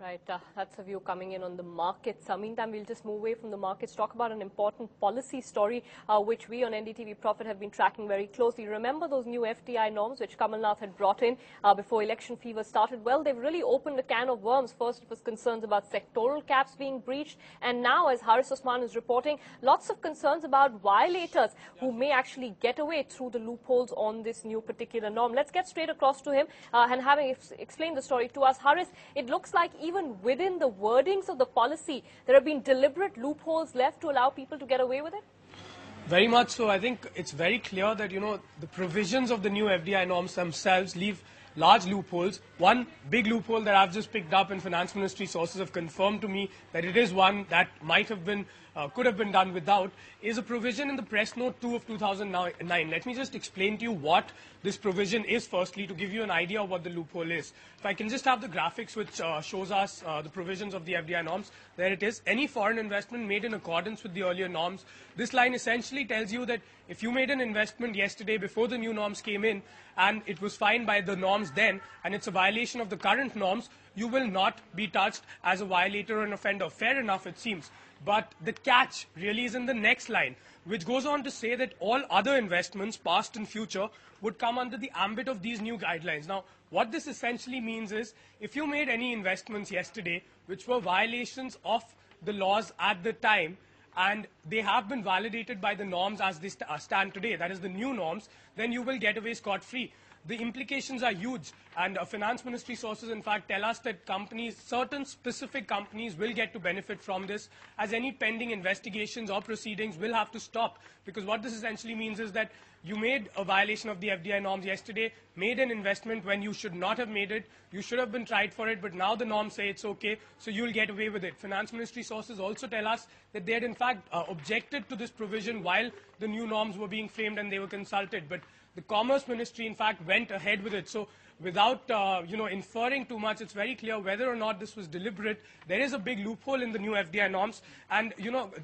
Right, that's a view coming in on the markets. Meantime, we'll just move away from the markets, talk about an important policy story which we on NDTV Profit have been tracking very closely. Remember those new FDI norms which Kamal Nath had brought in before election fever started? Well, they've really opened a can of worms. First, it was concerns about sectoral caps being breached, and now, as Haris Usman is reporting, lots of concerns about violators who may actually get away through the loopholes on this new particular norm. Let's get straight across to him and having explained the story to us. Haris, it looks like even within the wordings of the policy, there have been deliberate loopholes left to allow people to get away with it? Very much so. I think it's very clear that, the provisions of the new FDI norms themselves leave large loopholes. One big loophole that I've just picked up, and Finance Ministry sources have confirmed to me that it is one that might have been, could have been done without, is a provision in the Press Note 2 of 2009. Let me just explain to you what this provision is firstly, to give you an idea of what the loophole is. If I can just have the graphics which shows us the provisions of the FDI norms. There it is. Any foreign investment made in accordance with the earlier norms. This line essentially tells you that if you made an investment yesterday before the new norms came in and it was fine by the norms then, and it's a violation of the current norms, you will not be touched as a violator or an offender. Fair enough, it seems. But the catch really is in the next line, which goes on to say that all other investments, past and future, would come under the ambit of these new guidelines. Now, what this essentially means is, if you made any investments yesterday which were violations of the laws at the time, and they have been validated by the norms as they stand today, that is the new norms, then you will get away scot-free. The implications are huge, and Finance Ministry sources, in fact, tell us that companies, certain specific companies, will get to benefit from this, as any pending investigations or proceedings will have to stop. Because what this essentially means is that you made a violation of the FDI norms yesterday, made an investment when you should not have made it, you should have been tried for it, but now the norms say it's okay, so you'll get away with it. Finance Ministry sources also tell us that they had in fact objected to this provision while the new norms were being framed and they were consulted. But the Commerce Ministry, in fact, went ahead with it. So without, inferring too much, it's very clear whether or not this was deliberate. There is a big loophole in the new FDI norms. And,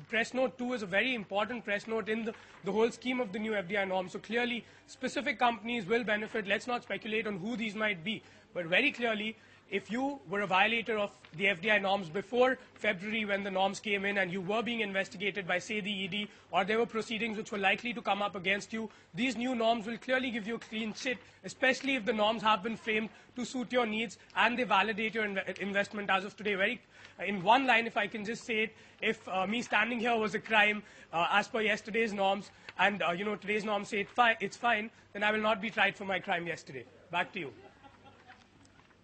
Press Note 2 is a very important press note in the whole scheme of the new FDI norms. So clearly, specific companies will benefit. Let's not speculate on who these might be. But very clearly, if you were a violator of the FDI norms before February when the norms came in and you were being investigated by, say, the ED, or there were proceedings which were likely to come up against you, these new norms will clearly give you a clean sheet, especially if the norms have been framed to suit your needs and they validate your investment as of today. In one line, if I can just say it, if me standing here was a crime as per yesterday's norms and, today's norms say it's fine, then I will not be tried for my crime yesterday. Back to you.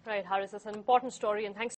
Right, Haris, that's an important story, and thanks